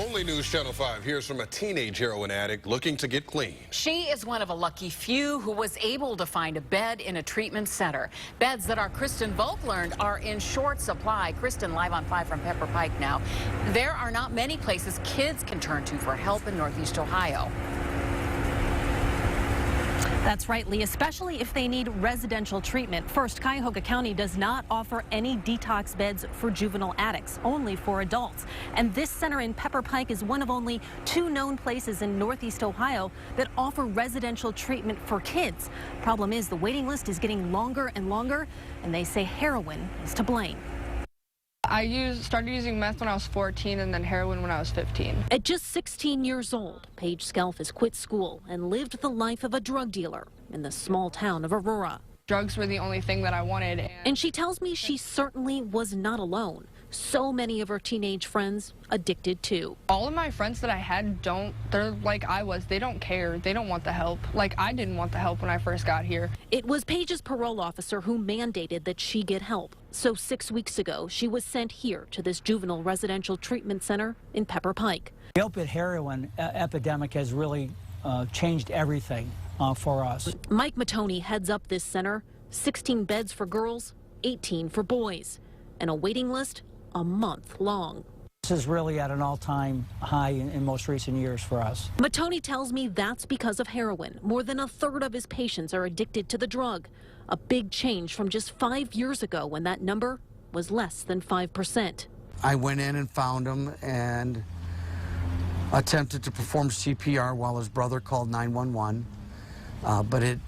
Only News Channel 5 hears from a teenage heroin addict looking to get clean. She is one of a lucky few who was able to find a bed in a treatment center. Beds that our Kristen Volk learned are in short supply. Kristen, live on 5 from Pepper Pike now. There are not many places kids can turn to for help in Northeast Ohio. That's right, Lee, especially if they need residential treatment. First, Cuyahoga County does not offer any detox beds for juvenile addicts, only for adults. And this center in Pepper Pike is one of only 2 known places in Northeast Ohio that offer residential treatment for kids. Problem is, the waiting list is getting longer and longer, and they say heroin is to blame. I started using meth when I was 14 and then heroin when I was 15. At just 16 years old, Paige Skelf has quit school and lived the life of a drug dealer in the small town of Aurora. Drugs were the only thing that I wanted. And she tells me she certainly was not alone. So many of her teenage friends addicted too. All of my friends that I had they're like I was. They don't care. They don't want the help. Like I didn't want the help when I first got here. It was Paige's parole officer who mandated that she get help. So 6 weeks ago, she was sent here to this juvenile residential treatment center in Pepper Pike. The opiate heroin epidemic has really changed everything for us. Mike Matoni heads up this center. 16 beds for girls, 18 for boys, and a waiting list a month long. This is really at an all-time high in most recent years for us. Matoni tells me that's because of heroin. More than 1/3 of his patients are addicted to the drug. A big change from just 5 years ago when that number was less than 5%. I went in and found him and attempted to perform CPR while his brother called 911, but it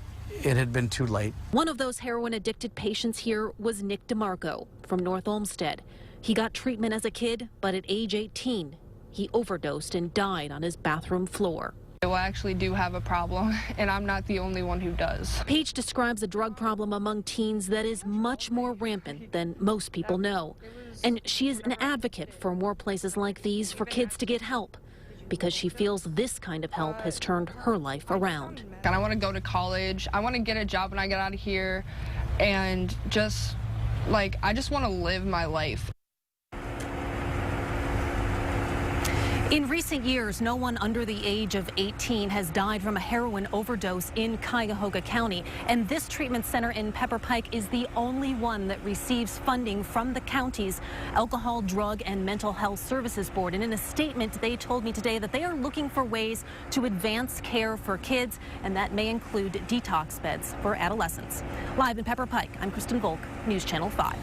had been too late. One of those heroin-addicted patients here was Nick DeMarco from North Olmsted. He got treatment as a kid, but at age 18, he overdosed and died on his bathroom floor. I actually do have a problem, and I'm not the only one who does. Paige describes a drug problem among teens that is much more rampant than most people know. And she is an advocate for more places like these for kids to get help, because she feels this kind of help has turned her life around. And I want to go to college. I want to get a job when I get out of here, and I just want to live my life. In recent years, no one under the age of 18 has died from a heroin overdose in Cuyahoga County. And this treatment center in Pepper Pike is the only one that receives funding from the county's Alcohol, Drug, and Mental Health Services Board. And in a statement, they told me today that they are looking for ways to advance care for kids, and that may include detox beds for adolescents. Live in Pepper Pike, I'm Kristen Volk, News Channel 5.